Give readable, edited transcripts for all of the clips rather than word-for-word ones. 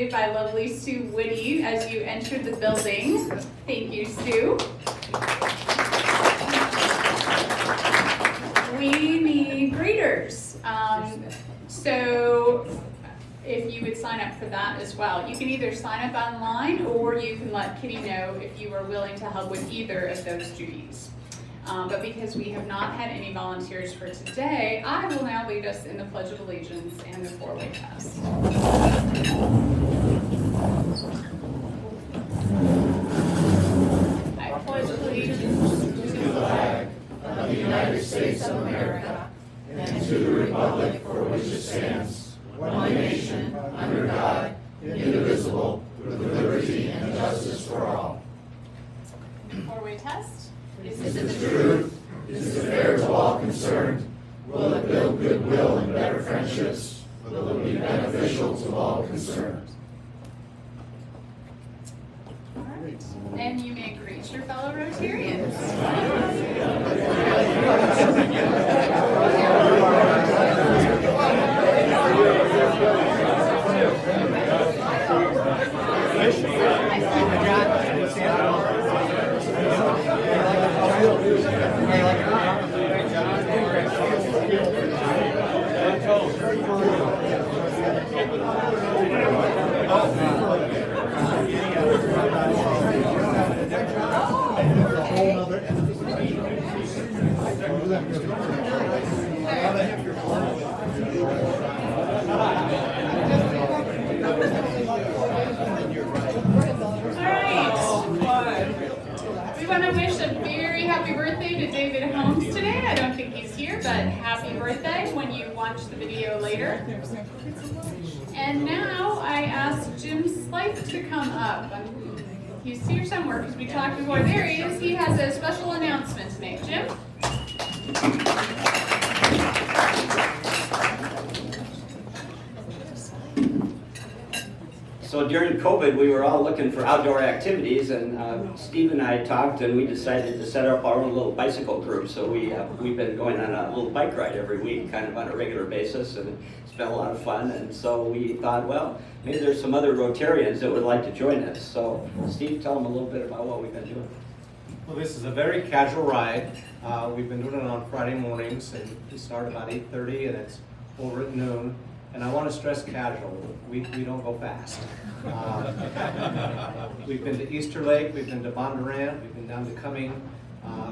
greeted by lovely Sue Woody as you entered the building. Thank you, Sue. We need greeters. So if you would sign up for that as well. You can either sign up online or you can let Kitty know if you are willing to help with either of those duties. But because we have not had any volunteers for today, I will now lead us in the Pledge of Allegiance and the four-way test. I pledge allegiance to the flag of the United States of America and to the republic for which it stands, one nation, under God, indivisible, with liberty and justice for all. Four-way test. Is it the truth? Is it fair to all concerned? Will it build goodwill and better friendships? Will it be beneficial to all concerned? All right. And you may greet your fellow Rotarians. We want to wish a very happy birthday to David Holmes today. I don't think he's here, but happy birthday when you watch the video later. And now I ask Jim Slife to come up. He's here somewhere because we talked before. There he is. He has a special announcement to make. Jim? So during COVID, we were all looking for outdoor activities, and Steve and I talked, and we decided to set up our own little bicycle group. So we've been going on a little bike ride every week, kind of on a regular basis, and it's been a lot of fun. And so we thought, well, maybe there's some other Rotarians that would like to join us. So Steve, tell them a little bit about what we've been doing. Well, this is a very casual ride. We've been doing it on Friday mornings, and we start about 8:30, and it's over at noon. And I want to stress casual. We don't go fast. We've been to Easter Lake, we've been to Bondurant, we've been down to Cumming.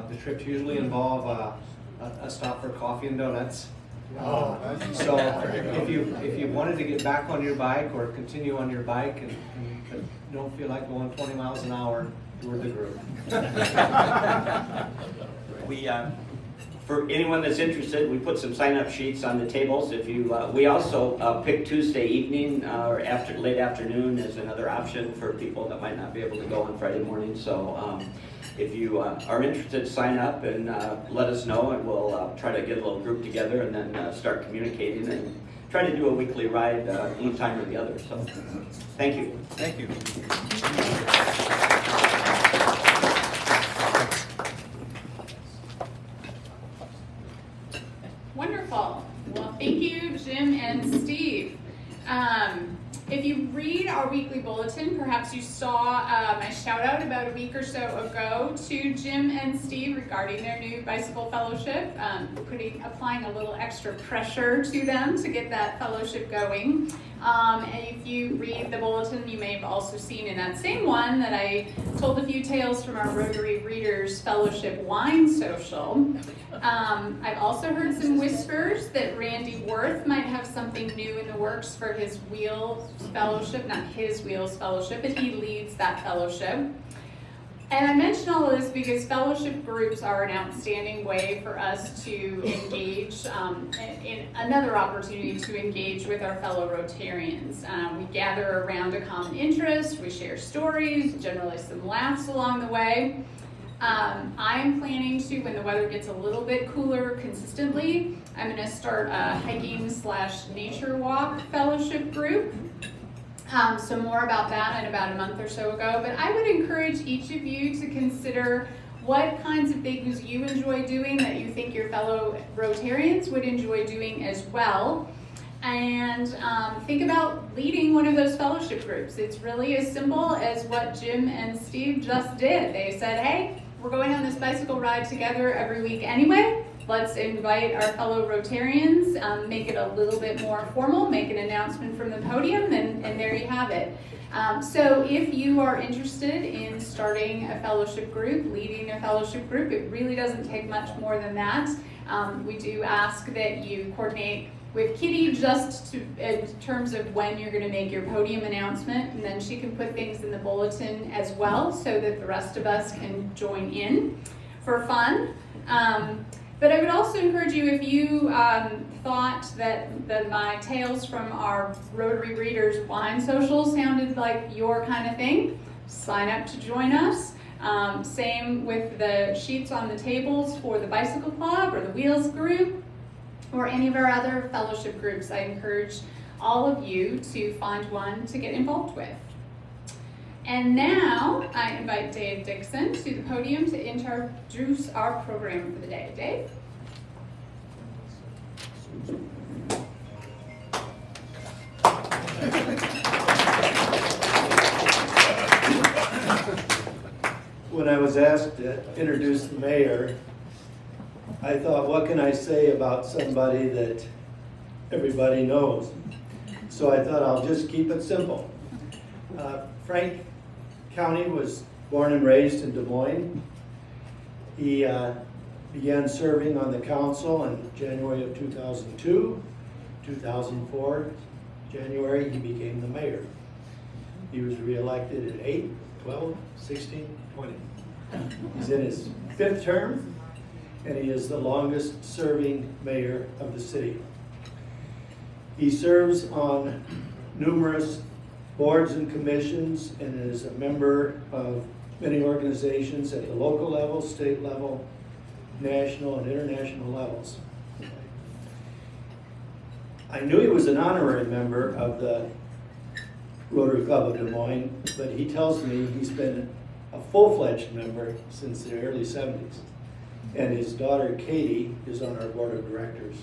The trips usually involve a stop for coffee and donuts. So if you wanted to get back on your bike or continue on your bike and don't feel like going 20 miles an hour, we're the group. For anyone that's interested, we put some sign-up sheets on the tables. If you, we also pick Tuesday evening or late afternoon as another option for people that might not be able to go on Friday morning. So if you are interested, sign up and let us know, and we'll try to get a little group together and then start communicating and try to do a weekly ride one time or the other. So thank you. Thank you. Wonderful. Well, thank you, Jim and Steve. If you read our weekly bulletin, perhaps you saw my shout out about a week or so ago to Jim and Steve regarding their new bicycle fellowship, applying a little extra pressure to them to get that fellowship going. And if you read the bulletin, you may have also seen in that same one that I told a few tales from our Rotary Readers Fellowship Wine Social. I've also heard some whispers that Randy Worth might have something new in the works for his Wheels Fellowship, not his Wheels Fellowship, but he leads that fellowship. And I mention all of this because fellowship groups are an outstanding way for us to engage, in another opportunity to engage with our fellow Rotarians. We gather around a common interest, we share stories, generally some laughs along the way. I'm planning to, when the weather gets a little bit cooler consistently, I'm going to start a hiking/nature walk fellowship group. So more about that in about a month or so ago. But I would encourage each of you to consider what kinds of things you enjoy doing that you think your fellow Rotarians would enjoy doing as well. and think about leading one of those fellowship groups. It's really as simple as what Jim and Steve just did. They said, hey, we're going on this bicycle ride together every week anyway. Let's invite our fellow Rotarians, make it a little bit more formal, make an announcement from the podium, and there you have it. So if you are interested in starting a fellowship group, leading a fellowship group, it really doesn't take much more than that. We do ask that you coordinate with Kitty just in terms of when you're going to make your podium announcement, and then she can put things in the bulletin as well so that the rest of us can join in for fun. But I would also encourage you, if you thought that my tales from our Rotary Readers wine social sounded like your kind of thing, sign up to join us. Same with the sheets on the tables for the Bicycle Club or the Wheels Group or any of our other fellowship groups. I encourage all of you to find one to get involved with. And now I invite Dave Dixon to the podium to introduce our program for the day. Dave? When I was asked to introduce the mayor, I thought, what can I say about somebody that everybody knows? So I thought I'll just keep it simple. Frank County was born and raised in Des Moines. He began serving on the council in January of 2002. 2004, January, he became the mayor. He was reelected in 8, 12, 16, 20. He's in his 5th term, and he is the longest serving mayor of the city. He serves on numerous boards and commissions and is a member of many organizations at the local level, state level, national and international levels. I knew he was an honorary member of the Rotary Club of Des Moines, but he tells me he's been a full-fledged member since the early 70s. And his daughter Katie is on our board of directors.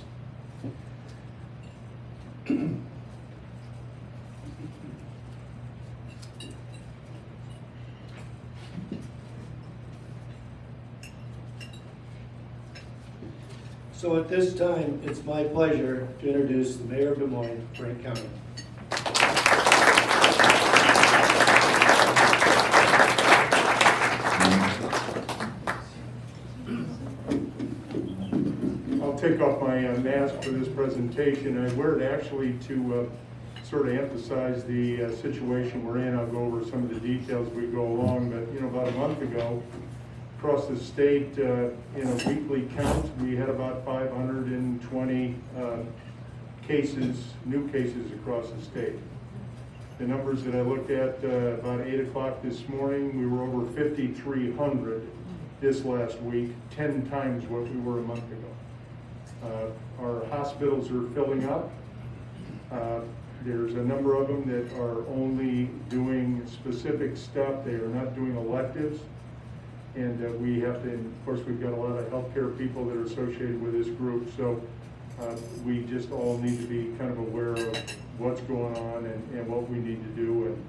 So at this time, it's my pleasure to introduce the Mayor of Des Moines, Frank County. I'll take off my mask for this presentation. I wear it actually to sort of emphasize the situation we're in. I'll go over some of the details as we go along, but about a month ago, across the state, in a weekly count, we had about 520 cases, new cases across the state. The numbers that I looked at about 8 o'clock this morning, we were over 5,300 this last week, 10 times what we were a month ago. Our hospitals are filling up. There's a number of them that are only doing specific stuff. They are not doing electives. And we have to, of course, we've got a lot of healthcare people that are associated with this group, so we just all need to be kind of aware of what's going on and what we need to do. And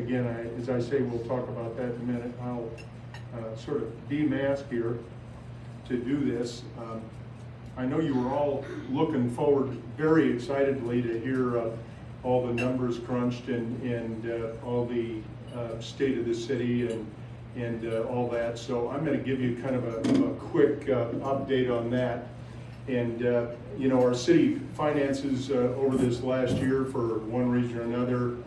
again, as I say, we'll talk about that in a minute. I'll sort of demask here to do this. I know you were all looking forward very excitedly to hear all the numbers crunched and all the state of the city and all that. So I'm going to give you kind of a quick update on that. And our city finances over this last year, for one reason or another,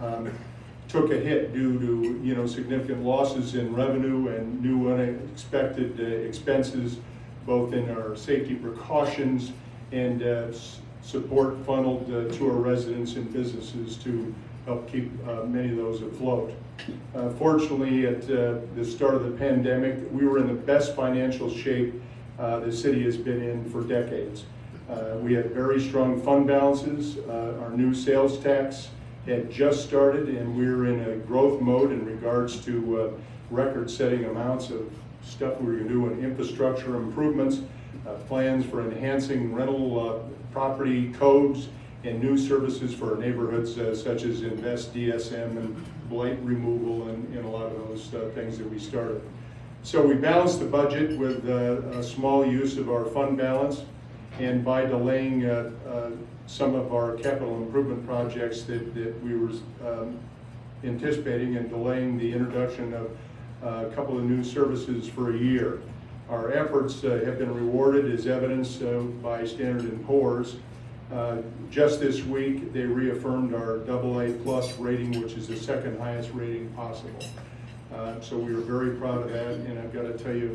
took a hit due to significant losses in revenue and new unexpected expenses, both in our safety precautions and support funneled to our residents and businesses to help keep many of those afloat. Fortunately, at the start of the pandemic, we were in the best financial shape the city has been in for decades. We had very strong fund balances. Our new sales tax had just started, and we were in a growth mode in regards to record-setting amounts of stuff we were going to do in infrastructure improvements, plans for enhancing rental property codes, and new services for our neighborhoods, such as Invest DSM and blight removal and a lot of those things that we started. So we balanced the budget with a small use of our fund balance, and by delaying some of our capital improvement projects that we were anticipating, and delaying the introduction of a couple of new services for a year. Our efforts have been rewarded, as evidenced by Standard & Poor's. Just this week, they reaffirmed our AA+ rating, which is the second highest rating possible. So we are very proud of that, and I've got to tell you,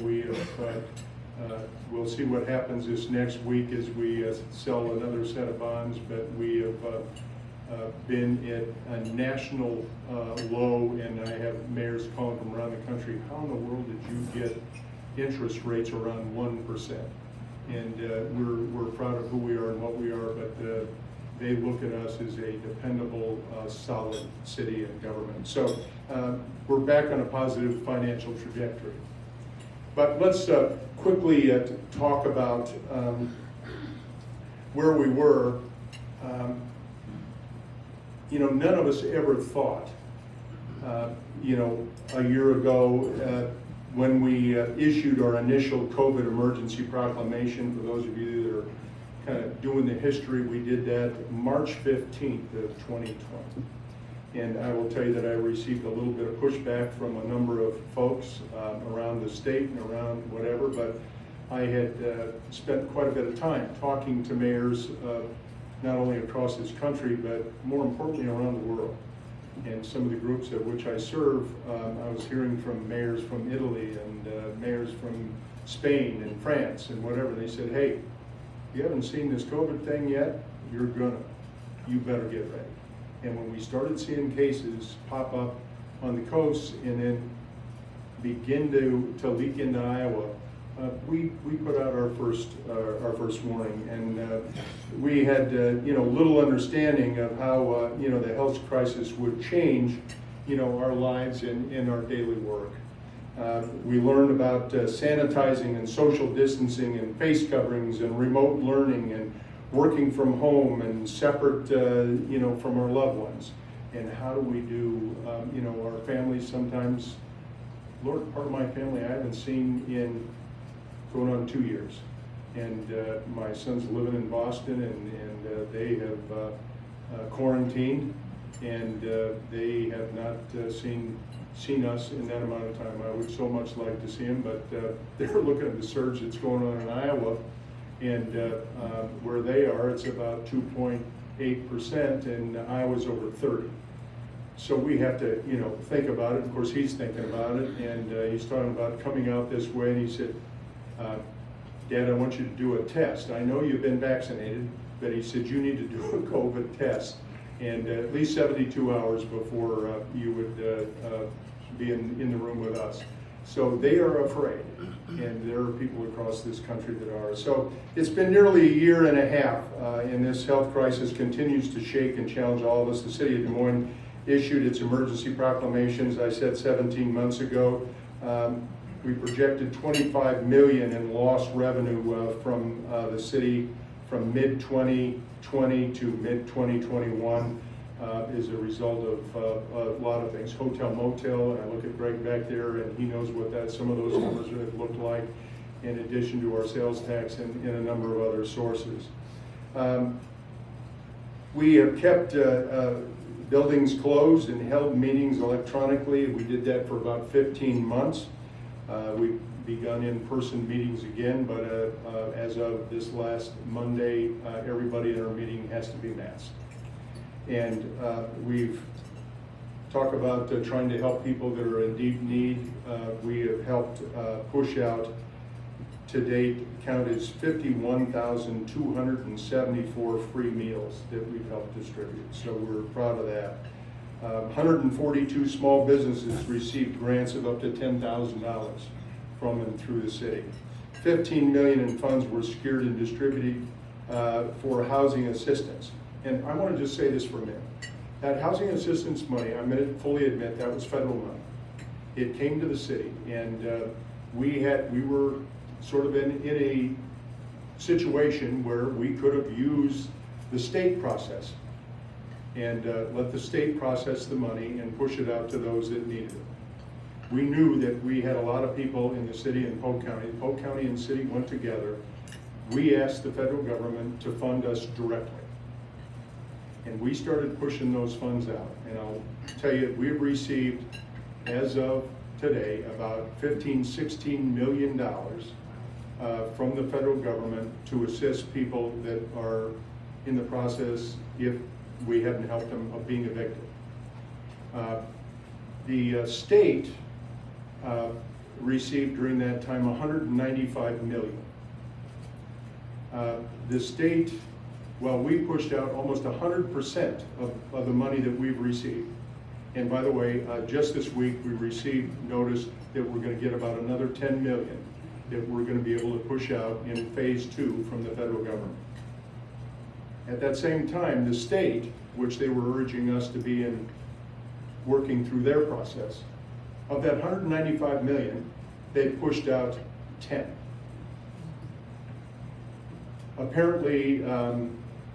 we'll see what happens this next week as we sell another set of bonds, but we have been at a national low, and I have mayors calling from around the country, how in the world did you get interest rates around 1%? And we're proud of who we are and what we are, but they look at us as a dependable, solid city and government. So we're back on a positive financial trajectory. But let's quickly talk about where we were. You know, none of us ever thought, you know, a year ago when we issued our initial COVID emergency proclamation. For those of you that are kind of doing the history, we did that March 15th of 2020. And I will tell you that I received a little bit of pushback from a number of folks around the state and around whatever, but I had spent quite a bit of time talking to mayors, not only across this country, but more importantly around the world. And some of the groups at which I serve, I was hearing from mayors from Italy and mayors from Spain and France and whatever. They said, hey, you haven't seen this COVID thing yet, you better get ready. And when we started seeing cases pop up on the coast and then begin to leak into Iowa, we put out our first warning, and we had you know, little understanding of how you know, the health crisis would change, you know, our lives and our daily work. We learned about sanitizing and social distancing and face coverings and remote learning and working from home and separate, you know, from our loved ones. And how do we do, you know, our families sometimes, Lord, part of my family I haven't seen in going on 2 years. And my son's living in Boston, and they have quarantined, and they have not seen us in that amount of time. I would so much like to see them, but they're looking at the surge that's going on in Iowa, and where they are, it's about 2.8%, and Iowa's over 30. So we have to, you know, think about it. Of course, he's thinking about it, and he's talking about coming out this way, and he said, Dad, I want you to do a test. I know you've been vaccinated, but he said, you need to do a COVID test, and at least 72 hours before you would be in the room with us. So they are afraid, and there are people across this country that are. So it's been nearly a year and a half, and this health crisis continues to shake and challenge all of us. The city of Des Moines issued its emergency proclamation, as I said, 17 months ago. We projected $25 million in lost revenue from the city from mid-2020 to mid-2021 as a result of a lot of things. Hotel, motel, and I look at Greg back there, and he knows what some of those numbers have looked like, in addition to our sales tax and a number of other sources. We have kept buildings closed and held meetings electronically. We did that for about 15 months. We've begun in-person meetings again, but as of this last Monday, everybody in our meeting has to be masked. And we've talked about trying to help people that are in deep need. We have helped push out, to date, count as 51,274 free meals that we've helped distribute. So we're proud of that. 142 small businesses received grants of up to $10,000 from and through the city. 15 million in funds were secured and distributed for housing assistance. And I want to just say this for a minute. That housing assistance money, I fully admit that was federal money. It came to the city, and we were sort of in a situation where we could have used the state process and let the state process the money and push it out to those that needed it. We knew that we had a lot of people in the city and Polk County. Polk County and city went together. We asked the federal government to fund us directly. And we started pushing those funds out. And I'll tell you, we've received, as of today, about $15–16 million from the federal government to assist people that are in the process, if we hadn't helped them, of being evicted. The state received during that time $195 million. The state, well, we pushed out almost 100% of the money that we've received. And by the way, just this week we received notice that we're going to get about another $10 million that we're going to be able to push out in phase 2 from the federal government. At that same time, the state, which they were urging us to be in, working through their process, of that $195 million, they pushed out 10. Apparently,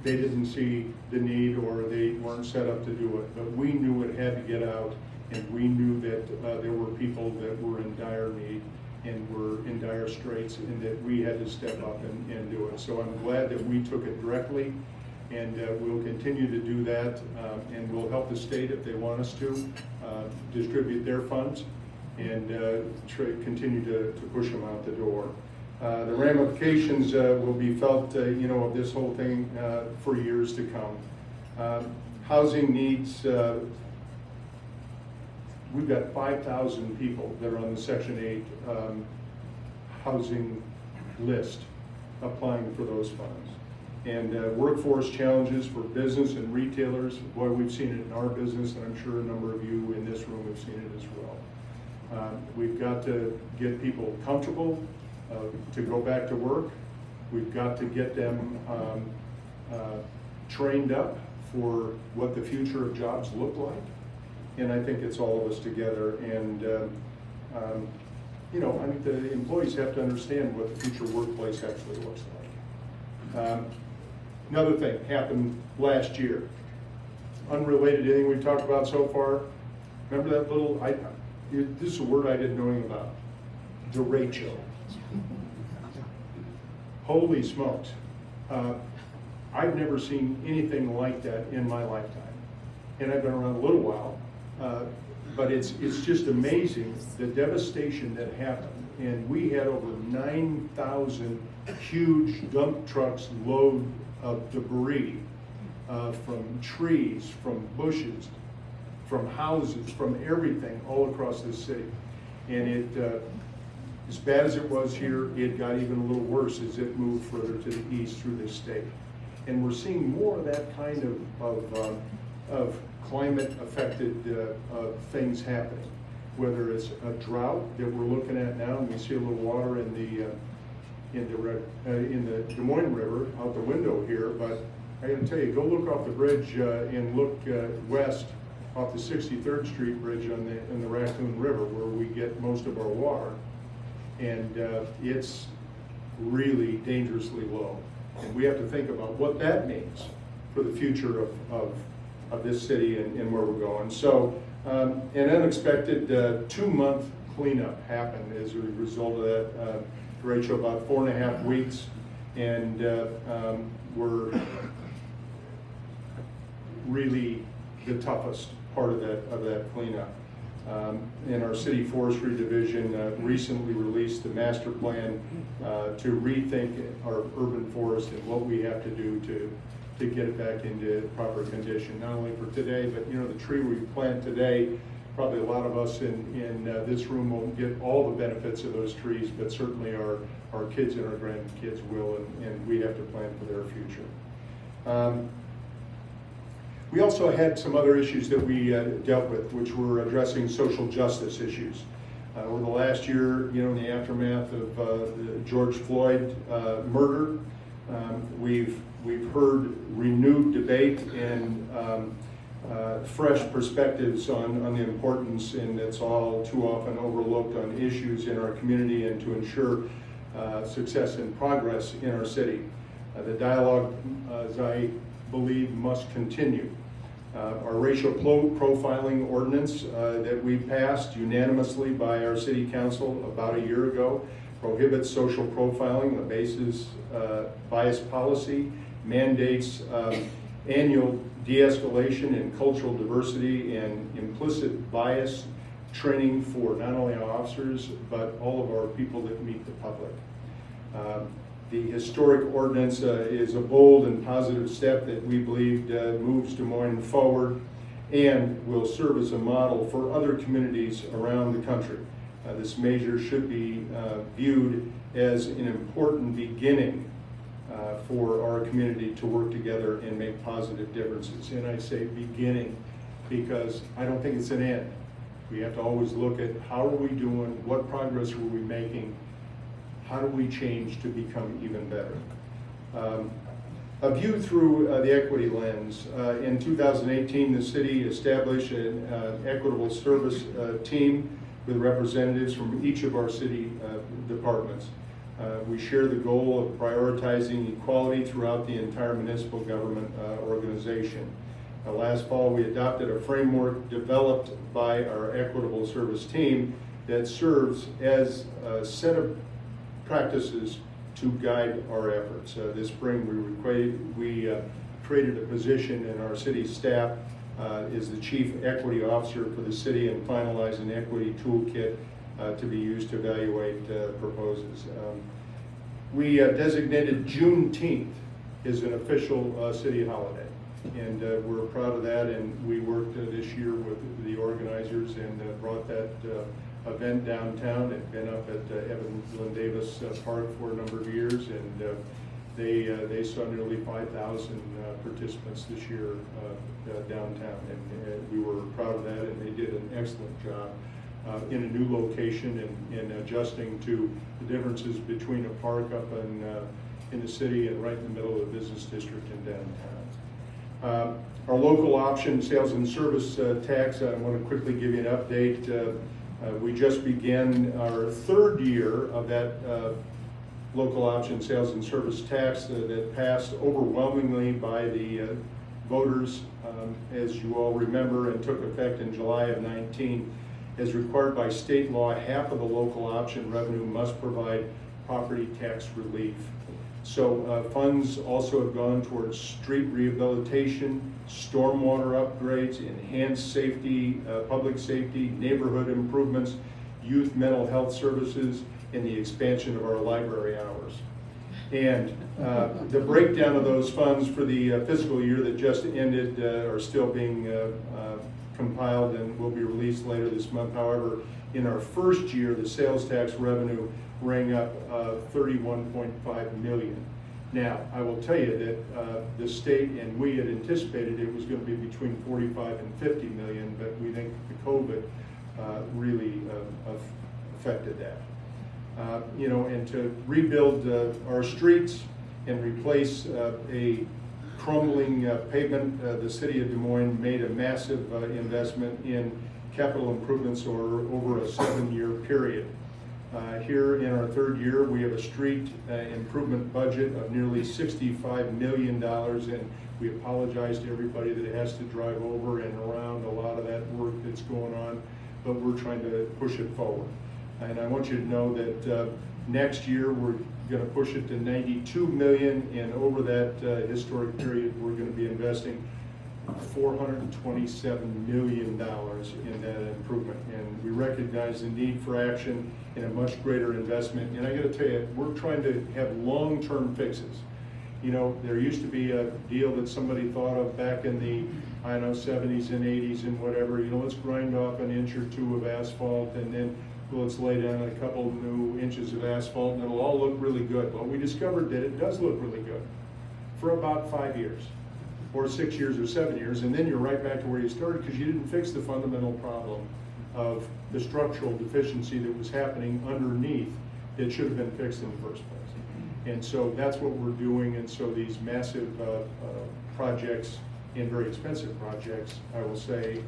they didn't see the need or they weren't set up to do it, but we knew it had to get out, and we knew that there were people that were in dire need and were in dire straits, and that we had to step up and do it. So I'm glad that we took it directly, and we'll continue to do that, and we'll help the state if they want us to distribute their funds and continue to push them out the door. The ramifications will be felt, of this whole thing for years to come. Housing needs, we've got 5,000 people that are on the Section 8 housing list applying for those funds. And workforce challenges for business and retailers, boy, we've seen it in our business, and I'm sure a number of you in this room have seen it as well. We've got to get people comfortable to go back to work. We've got to get them trained up for what the future of jobs look like. And I think it's all of us together. And, I think the employees have to understand what the future workplace actually looks like. Another thing happened last year, unrelated to anything we've talked about so far. Remember that little, this is a word I didn't know anything about, derecho. Holy smokes. I've never seen anything like that in my lifetime. And I've been around a little while, but it's just amazing the devastation that happened. And we had over 9,000 huge dump trucks load of debris from trees, from bushes, from houses, from everything all across this city. And it, as bad as it was here, it got even a little worse as it moved further to the east through this state. And we're seeing more of that kind of climate-affected things happening. Whether it's a drought that we're looking at now, and we see a little water in the Des Moines River out the window here, but I got to tell you, go look off the bridge and look west off the 63rd Street Bridge in the Raccoon River, where we get most of our water, and it's really dangerously low. And we have to think about what that means for the future of this city and where we're going. So an unexpected 2-month cleanup happened as a result of that. Rachel, about 4.5 weeks, and were really the toughest part of that cleanup. And our city forestry division recently released the master plan to rethink our urban forest and what we have to do to get it back into proper condition, not only for today, but the tree we plant today, probably a lot of us in this room won't get all the benefits of those trees, but certainly our kids and our grandkids will, and we have to plan for their future. We also had some other issues that we dealt with, which were addressing social justice issues. Over the last year, in the aftermath of the George Floyd murder, we've heard renewed debate and fresh perspectives on the importance, and it's all too often overlooked, on issues in our community and to ensure success and progress in our city. The dialogue, as I believe must continue. Our racial profiling ordinance that we passed unanimously by our city council about a year ago prohibits social profiling, the basis bias policy, mandates annual de-escalation in cultural diversity and implicit bias training for not only our officers, but all of our people that meet the public. The historic ordinance is a bold and positive step that we believe moves Des Moines forward and will serve as a model for other communities around the country. This measure should be viewed as an important beginning for our community to work together and make positive differences. And I say beginning because I don't think it's an end. We have to always look at how are we doing, what progress are we making, how do we change to become even better? A view through the equity lens. In 2018, the city established an equitable service team with representatives from each of our city departments. We share the goal of prioritizing equality throughout the entire municipal government organization. Last fall, we adopted a framework developed by our equitable service team that serves as a set of practices to guide our efforts. This spring, we created a position in our city staff as the Chief Equity Officer for the city and finalized an equity toolkit to be used to evaluate proposals. We designated Juneteenth as an official city holiday, and we're proud of that, and we worked this year with the organizers and brought that event downtown. It's been up at Evan Davis Park for a number of years, and they saw nearly 5,000 participants this year downtown, and we were proud of that, and they did an excellent job in a new location and adjusting to the differences between a park up in the city and right in the middle of the business district in downtown. Our local option sales and service tax, I want to quickly give you an update. We just began our third year of that local option sales and service tax that passed overwhelmingly by the voters, as you all remember, and took effect in July of 19. As required by state law, half of the local option revenue must provide property tax relief. So funds also have gone towards street rehabilitation, stormwater upgrades, enhanced safety, public safety, neighborhood improvements, youth mental health services, and the expansion of our library hours. And the breakdown of those funds for the fiscal year that just ended are still being compiled and will be released later this month. However, in our first year, the sales tax revenue rang up $31.5 million. Now, I will tell you that the state and we had anticipated it was going to be between 45 and 50 million, but we think the COVID really affected that. You know, and to rebuild our streets and replace a crumbling pavement, the city of Des Moines made a massive investment in capital improvements over a 7-year period. Here in our third year, we have a street improvement budget of nearly $65 million, and we apologize to everybody that has to drive over and around a lot of that work that's going on, but we're trying to push it forward. And I want you to know that next year we're going to push it to $92 million, and over that historic period, we're going to be investing $427 million in that improvement. And we recognize the need for action and a much greater investment. And I got to tell you, we're trying to have long-term fixes. You know, there used to be a deal that somebody thought of back in the, I don't know, 70s and 80s and whatever, you know, let's grind off an inch or two of asphalt and then let's lay down a couple new inches of asphalt and it'll all look really good. Well, we discovered that it does look really good for about 5 years or 6 years or 7 years, and then you're right back to where you started because you didn't fix the fundamental problem of the structural deficiency that was happening underneath that should have been fixed in the first place. And so that's what we're doing, and so these massive projects and very expensive projects, I will say,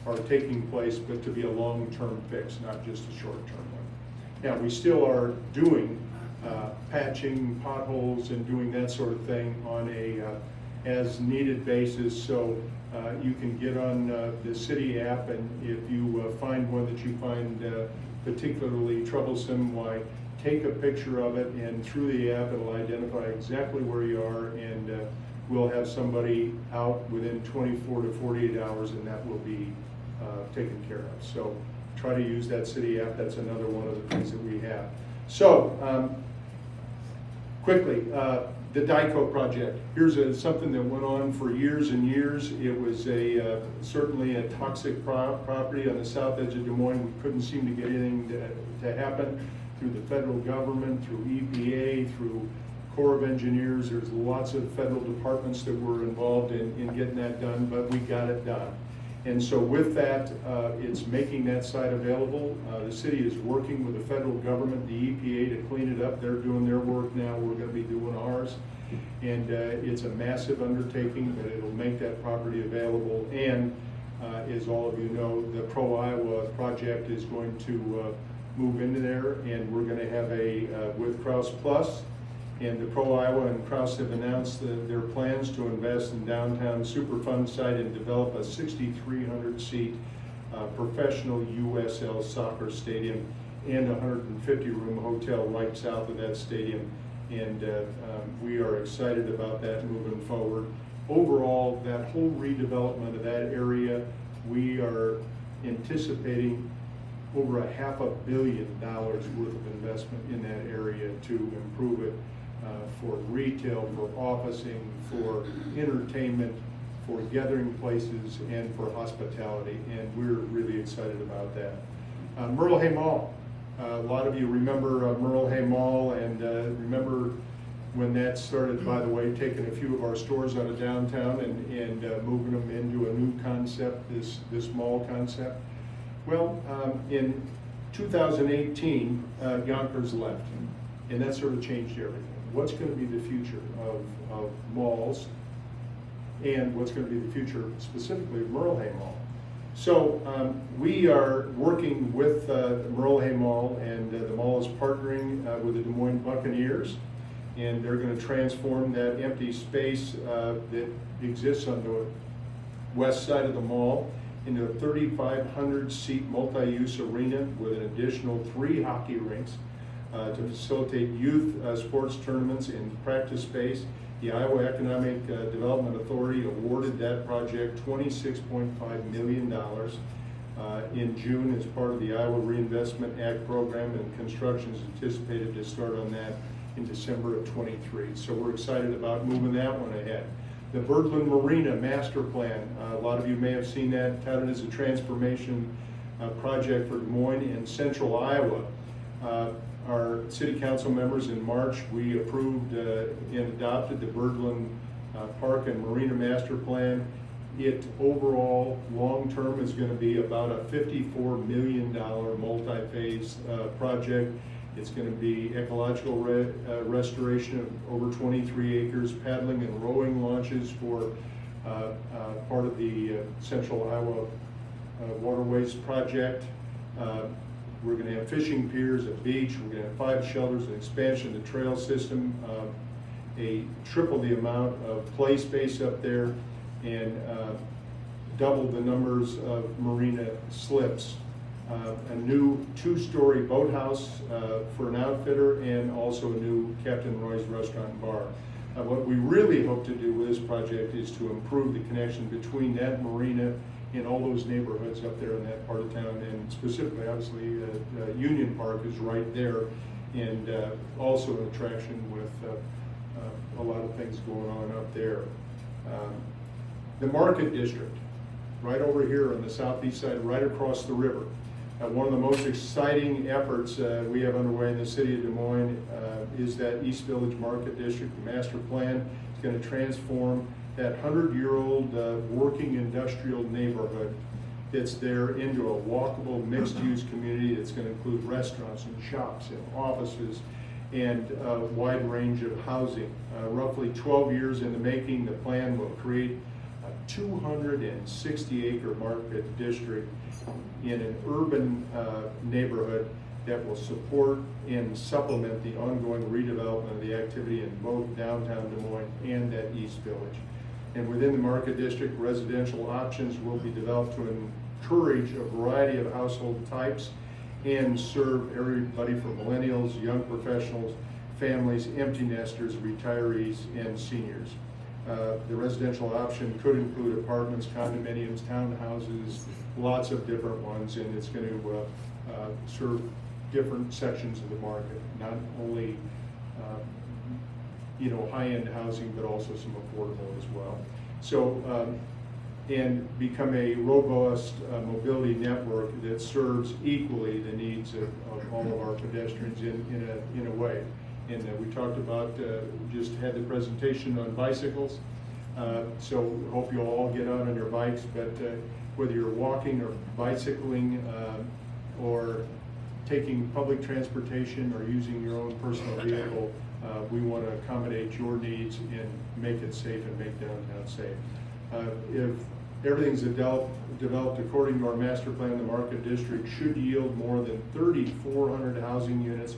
are taking place, but to be a long-term fix, not just a short-term one. Now, we still are doing patching potholes and doing that sort of thing on a as needed basis. So you can get on the city app, and if you find one that you find particularly troublesome, why, take a picture of it, and through the app it'll identify exactly where you are, and we'll have somebody out within 24 to 48 hours, and that will be taken care of. So try to use that city app. That's another one of the things that we have. So quickly, the DICO project. Here's something that went on for years and years. It was certainly a toxic property on the south edge of Des Moines. We couldn't seem to get anything to happen through the federal government, through EPA, through Corps of Engineers. There's lots of federal departments that were involved in getting that done, but we got it done. And so with that, it's making that site available. The city is working with the federal government, the EPA, to clean it up. They're doing their work now. We're going to be doing ours. And it's a massive undertaking, but it'll make that property available. And as all of you know, the Pro-Iowa project is going to move into there, and we're going to have with Krause Plus. And the Pro-Iowa and Krause have announced their plans to invest in downtown Superfund site and develop a 6,300-seat professional USL soccer stadium and a 150-room hotel right south of that stadium. And we are excited about that moving forward. Overall, that whole redevelopment of that area, we are anticipating over $500 million worth of investment in that area to improve it. For retail, for officing, for entertainment, for gathering places, and for hospitality, and we're really excited about that. Myrtle Hay Mall. A lot of you remember Myrtle Hay Mall, and remember when that started, by the way, taking a few of our stores out of downtown and moving them into a new concept, this mall concept. Well, in 2018, Yonkers left, and that sort of changed everything. What's going to be the future of malls, and what's going to be the future specifically of Myrtle Hay Mall? So we are working with Myrtle Hay Mall, and the mall is partnering with the Des Moines Buccaneers, and they're going to transform that empty space that exists on the west side of the mall into a 3,500-seat multi-use arena with an additional 3 hockey rinks. To facilitate youth sports tournaments in practice space. The Iowa Economic Development Authority awarded that project $26.5 million in June as part of the Iowa Reinvestment Act program, and construction is anticipated to start on that in December of '23. So we're excited about moving that one ahead. The Birdland Marina Master Plan, a lot of you may have seen that, touted as a transformation project for Des Moines and Central Iowa. Our city council members in March, we approved and adopted the Birdland Park and Marina Master Plan. It overall, long-term, is going to be about a $54 million multi-phase project. It's going to be ecological restoration of over 23 acres, paddling and rowing launches for part of the Central Iowa Waterways project. We're going to have fishing piers, a beach. We're going to have 5 shelters, an expansion of the trail system, triple the amount of play space up there, and double the numbers of marina slips. A new 2-story boathouse for an outfitter, and also a new Captain Roy's restaurant and bar. What we really hope to do with this project is to improve the connection between that marina and all those neighborhoods up there in that part of town, and specifically, obviously, Union Park is right there, and also an attraction with a lot of things going on up there. The Market District, right over here on the southeast side, right across the river. One of the most exciting efforts we have underway in the city of Des Moines is that East Village Market District. The master plan is going to transform that 100-year-old working industrial neighborhood that's there into a walkable mixed-use community that's going to include restaurants and shops and offices and a wide range of housing. Roughly 12 years in the making, the plan will create a 260-acre market district in an urban neighborhood that will support and supplement the ongoing redevelopment of the activity in both downtown Des Moines and that East Village. And within the market district, residential options will be developed to encourage a variety of household types and serve everybody from millennials, young professionals, families, empty nesters, retirees, and seniors. The residential option could include apartments, condominiums, townhouses, lots of different ones, and it's going to serve different sections of the market, not only high-end housing, but also some affordable as well. So, and become a robust mobility network that serves equally the needs of all of our pedestrians in a way. And we talked about, just had the presentation on bicycles. So hope you'll all get out on your bikes, but whether you're walking or bicycling or taking public transportation or using your own personal vehicle, we want to accommodate your needs and make it safe and make downtown safe. If everything's developed according to our master plan, the market district should yield more than 3,400 housing units,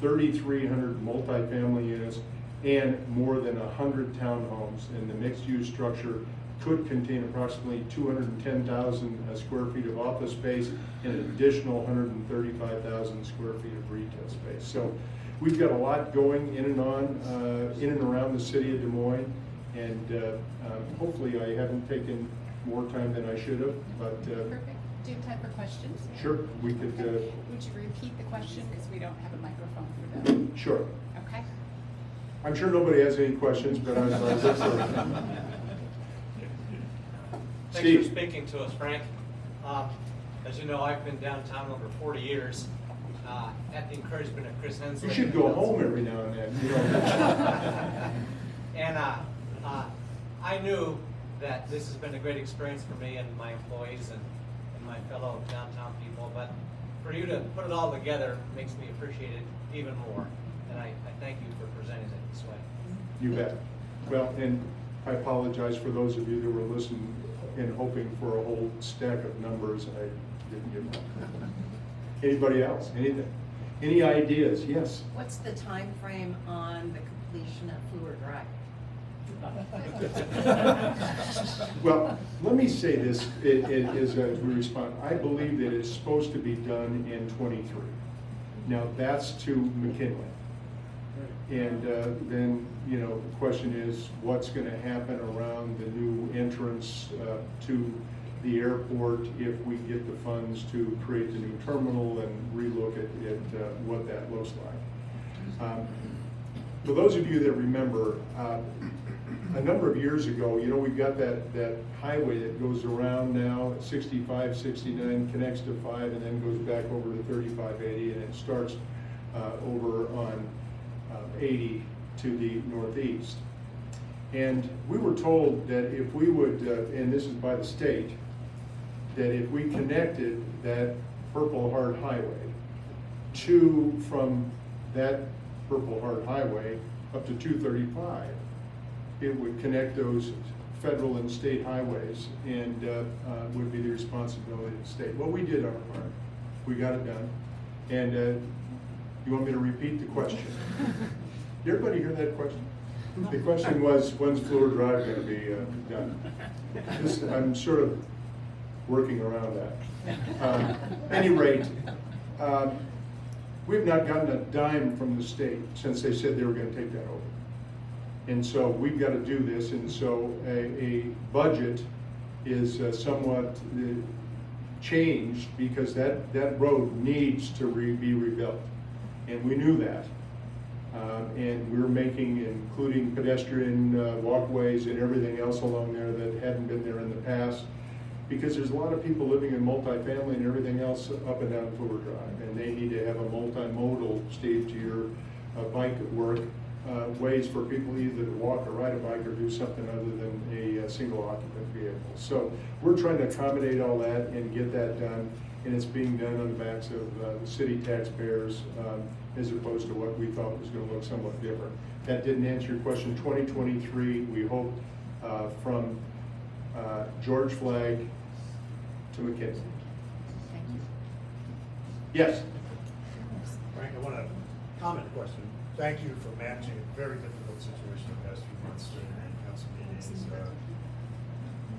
3,300 multifamily units, and more than 100 townhomes. And the mixed-use structure could contain approximately 210,000 square feet of office space and an additional 135,000 square feet of retail space. So we've got a lot going in and around the city of Des Moines, and hopefully I haven't taken more time than I should have, but Perfect. Do you have time for questions? sure, we could, Would you repeat the question, because we don't have a microphone for them? sure. Okay. I'm sure nobody has any questions, but I'm Thanks Steve. for speaking to us, Frank. As you know, I've been downtown over 40 years at the encouragement of Chris Hensley. You should go home every now and then. You know. And I knew that this has been a great experience for me and my employees and my fellow downtown people, but for you to put it all together makes me appreciate it even more. And I thank you for presenting it this way. You bet. Well, and I apologize for those of you that were listening and hoping for a whole stack of numbers and I didn't give them. Anybody else? Anything? Any ideas? Yes. What's the time frame on the completion of Fluor Drive? Well, let me say this as we respond. I believe that it's supposed to be done in '23. Now, that's to McKinley. And then, you know, the question is, what's going to happen around the new entrance to the airport if we get the funds to create the new terminal and relook at what that looks like. For those of you that remember, a number of years ago, you know, we've got that highway that goes around now at 65, 69, connects to 5, and then goes back over to 3580, and it starts over on 80 to the northeast. And we were told that if we would, and this is by the state, that if we connected that Purple Heart Highway from that Purple Heart Highway up to 235, it would connect those federal and state highways and would be the responsibility of the state. Well, we did our part. We got it done. And you want me to repeat the question? Did everybody hear that question? The question was, when's Fluor Drive going to be done? I'm sort of working around that. At any rate, we've not gotten a dime from the state since they said they were going to take that over. And so we've got to do this, and so a budget is somewhat changed because that road needs to be rebuilt. And we knew that. And we're making, including pedestrian walkways and everything else along there that hadn't been there in the past, because there's a lot of people living in multifamily and everything else up and down Fluor Drive, and they need to have a multimodal, Steve, to your bike at work, ways for people either to walk or ride a bike or do something other than a single occupant vehicle. So we're trying to accommodate all that and get that done, and it's being done on the backs of the city taxpayers as opposed to what we thought was going to look somewhat different. That didn't answer your question. 2023, we hope from George Flagg to McKinsey. Thank you. Yes. Frank, I want a comment question. Thank you for managing a very difficult situation the past few months during the council meeting. days.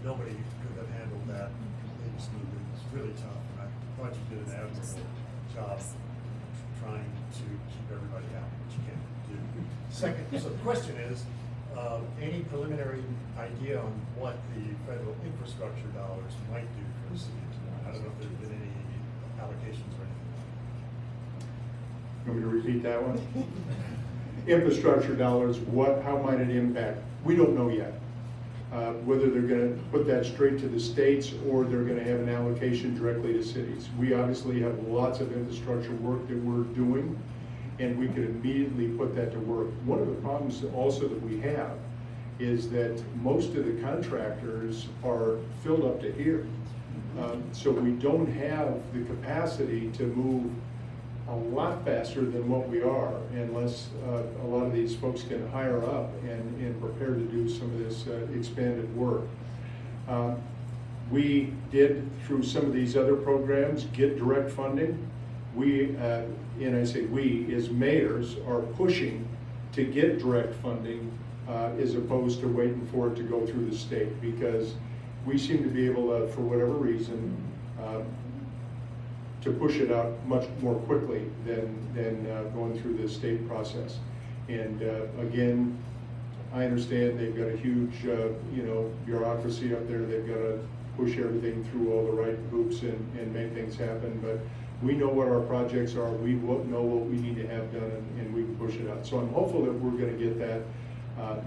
Nobody could have handled that completely smoothly. It was really tough, and I thought you did an admirable job trying to keep everybody happy, which you can't do. Second, so the question is, any preliminary idea on what the federal infrastructure dollars might do for the city of Des Moines? I don't know if there's been any allocations or anything like that. Want me to repeat that one? Infrastructure dollars, how might it impact? We don't know yet. Whether they're gonna put that straight to the states or they're gonna have an allocation directly to cities. We obviously have lots of infrastructure work that we're doing, and we could immediately put that to work. One of the problems also that we have is that most of the contractors are filled up to here. So we don't have the capacity to move a lot faster than what we are, unless a lot of these folks can hire up and prepare to do some of this expanded work. We did, through some of these other programs, get direct funding. We, and I say we, as mayors, are pushing to get direct funding as opposed to waiting for it to go through the state, because we seem to be able to, for whatever reason, to push it out much more quickly than going through the state process. And again, I understand they've got a huge bureaucracy up there. They've got to push everything through all the right hoops and make things happen. But we know what our projects are. We know what we need to have done, and we can push it out. So I'm hopeful that we're going to get that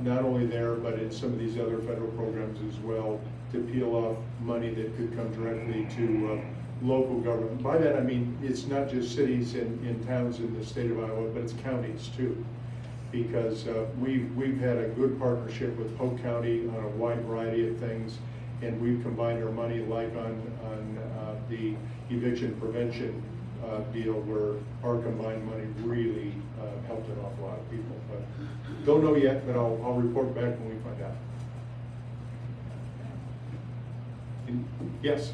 not only there, but in some of these other federal programs as well, to peel off money that could come directly to local government. By that I mean it's not just cities and towns in the state of Iowa, but it's counties too. Because we've had a good partnership with Polk County on a wide variety of things, and we've combined our money, like on the eviction prevention deal, where our combined money really helped an awful lot of people. But don't know yet, but I'll report back when we find out. Yes?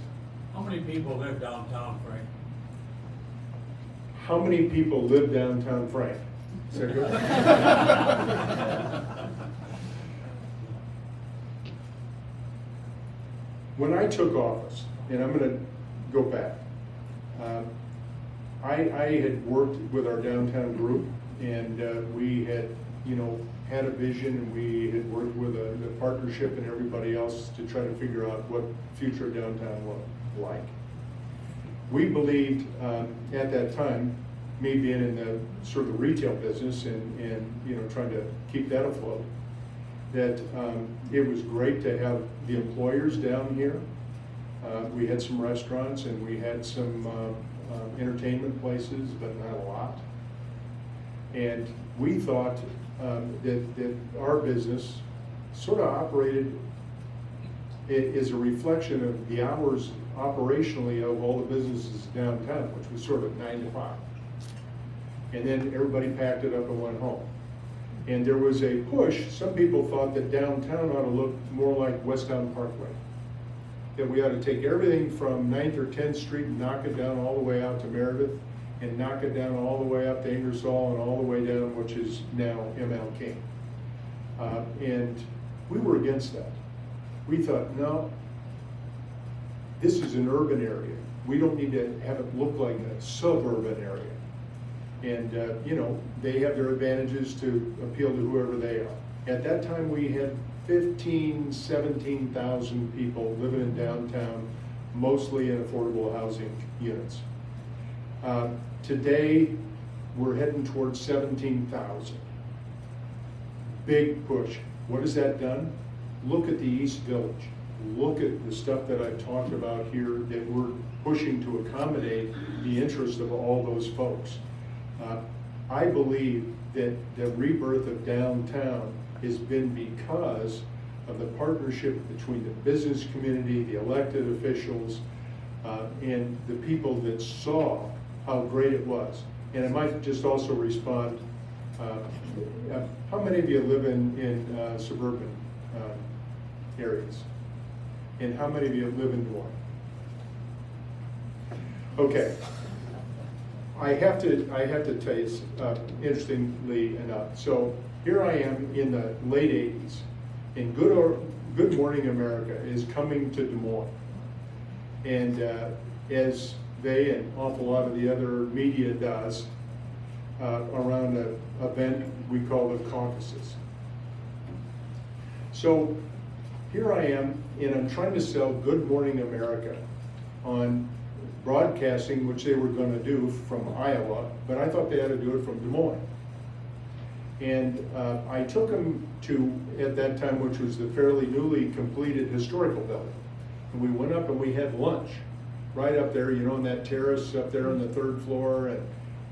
How many people live downtown, Frank? How many people live downtown, Frank? Is that good? When I took office, and I'm going to go back, I had worked with our downtown group, and we had, had a vision, and we had worked with the partnership and everybody else to try to figure out what future downtown looked like. We believed at that time, me being in the sort of the retail business and trying to keep that afloat, that it was great to have the employers down here. We had some restaurants and we had some entertainment places, but not a lot. And we thought that our business sort of operated as a reflection of the hours operationally of all the businesses downtown, which was sort of 9 to 5. And then everybody packed it up and went home. And there was a push. Some people thought that downtown ought to look more like Westtown Parkway. That we ought to take everything from 9th or 10th Street and knock it down all the way out to Meredith, and knock it down all the way up to Ingersoll and all the way down, which is now ML King. And we were against that. We thought, no, this is an urban area. We don't need to have it look like a suburban area. And they have their advantages to appeal to whoever they are. At that time, we had 17,000 people living in downtown, mostly in affordable housing units. Today, we're heading towards 17,000. Big push. What has that done? Look at the East Village. Look at the stuff that I've talked about here that we're pushing to accommodate the interest of all those folks. I believe that the rebirth of downtown has been because of the partnership between the business community, the elected officials, and the people that saw how great it was. And I might just also respond, how many of you live in suburban areas? And how many of you live in Des Moines? Okay. I have to tell you, interestingly enough, so here I am in the late 80s, And Good Morning America is coming to Des Moines. And as they and an awful lot of the other media does around an event we call the caucuses. So here I am, and I'm trying to sell Good Morning America on broadcasting, which they were going to do from Iowa, but I thought they had to do it from Des Moines. And I took them to, at that time, which was the fairly newly completed historical building. And we went up and we had lunch right up there, you know, on that terrace up there on the 3rd floor.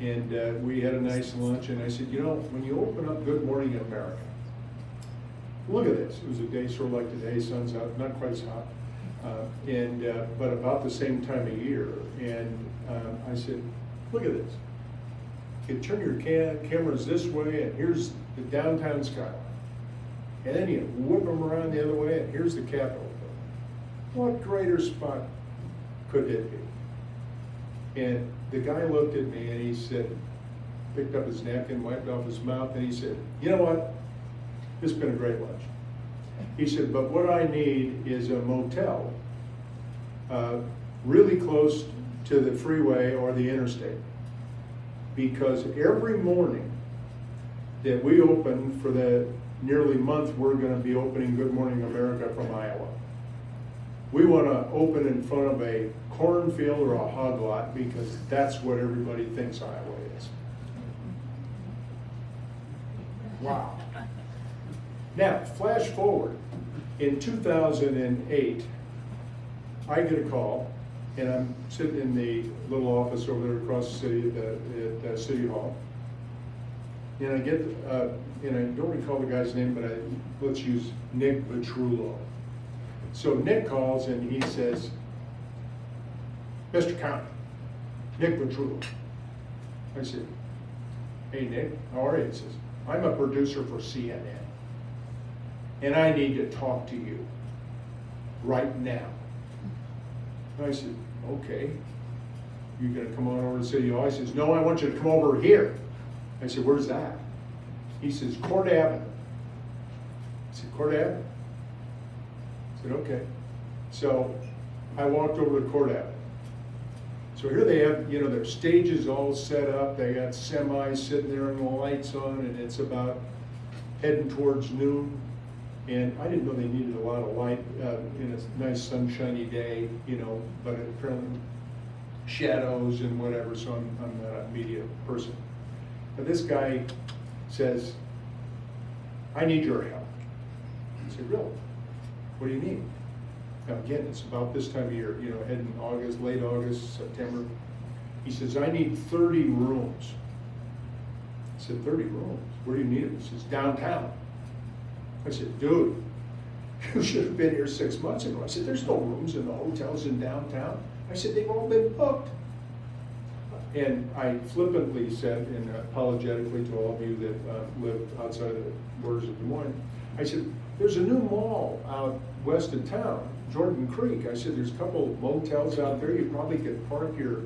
And we had a nice lunch. And I said, you know, when you open up Good Morning America, look at this. It was a day sort of like today, sun's out, not quite as hot, but about the same time of year. And I said, look at this. You can turn your cameras this way, and here's the downtown skyline. And then you whip them around the other way, and here's the Capitol building. What greater spot could it be? And the guy looked at me, and he said, picked up his napkin, wiped off his mouth, and he said, you know what? This has been a great lunch. He said, but what I need is a motel really close to the freeway or the interstate. Because every morning that we open for the nearly month we're going to be opening Good Morning America from Iowa, we want to open in front of a cornfield or a hog lot because that's what everybody thinks Iowa is. Wow. Now, flash forward. In 2008, I get a call, and I'm sitting in the little office over there across the city at City Hall. And I get, and I don't recall the guy's name, but let's use Nick Vitrullo. So Nick calls and he says, Mr. Conley, Nick Vitrullo. I said, hey Nick, how are you? He says, I'm a producer for CNN, and I need to talk to you right now. I said, okay. You gonna come on over to City Hall? He says, no, I want you to come over here. I said, where's that? He says, Court Avenue. I said, Court Avenue? I said, okay. So I walked over to Court Avenue. So here they have, you know, their stages all set up. They got semis sitting there and the lights on, and it's about heading towards noon. And I didn't know they needed a lot of light in a nice sunshiny day, you know, but apparently shadows and whatever, so I'm not a media person. But this guy says, I need your help. I said, really? What do you need? Now again, it's about this time of year, you know, heading August, late August, September. He says, I need 30 rooms. I said, 30 rooms? Where do you need them? He says, downtown. I said, dude, you should have been here 6 months ago. I said, there's no rooms in the hotels in downtown. I said, they've all been booked. And I flippantly said, and apologetically to all of you that live outside the borders of Des Moines, I said, there's a new mall out west of town, Jordan Creek. I said, there's a couple of motels out there. You probably could park your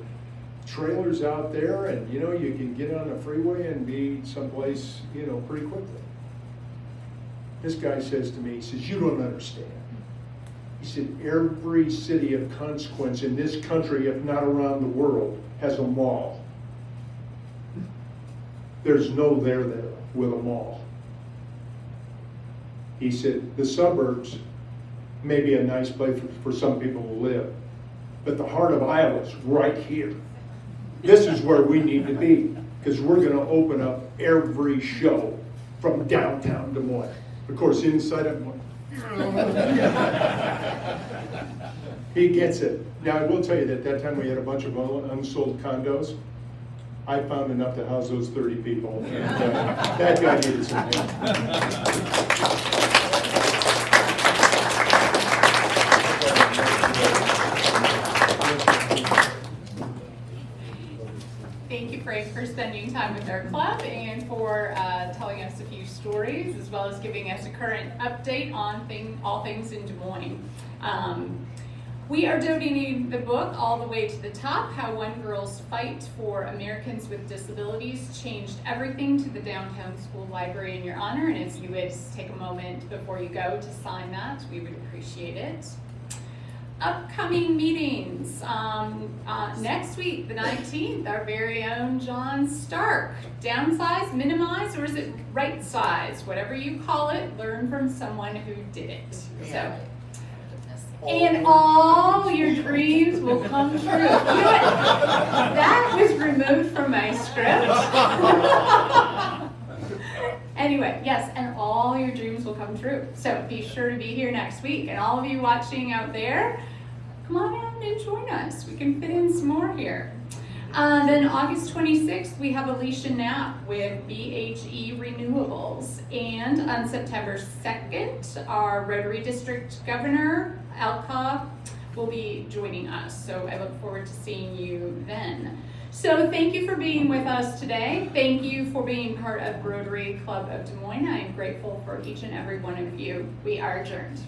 trailers out there, and you know, you can get on the freeway and be someplace, you know, pretty quickly. This guy says to me, he says, you don't understand. He said, every city of consequence in this country, if not around the world, has a mall. There's no there with a mall. He said, the suburbs may be a nice place for some people to live, but the heart of Iowa's right here. This is where we need to be, because we're going to open up every show from downtown Des Moines. Of course, inside of one. He gets it. Now, I will tell you that that time we had a bunch of unsold condos. I found enough to house those 30 people. And, that guy needed some help. Thank you, Frank, for spending time with our club and for telling us a few stories, as well as giving us a current update on all things in Des Moines. We are donating the book All the Way to the Top, How One Girl's Fight for Americans with Disabilities Changed Everything, to the Downtown School Library in your honor. And if you would just take a moment before you go to sign that, we would appreciate it. Upcoming meetings. Next week, the 19th, our very own John Stark. Downsize, minimize, or is it right size? Whatever you call it, learn from someone who did it. So. And all your dreams will come true. You know what? That was removed from my script. Anyway, yes, and all your dreams will come true. So be sure to be here next week. And all of you watching out there, come on out and join us. We can fit in some more here. Then August 26th, we have Alicia Knapp with BHE Renewables. And on September 2nd, our Rotary District Governor, Alka, will be joining us. So I look forward to seeing you then. So thank you for being with us today. Thank you for being part of Rotary Club of Des Moines. I am grateful for each and every one of you. We are adjourned.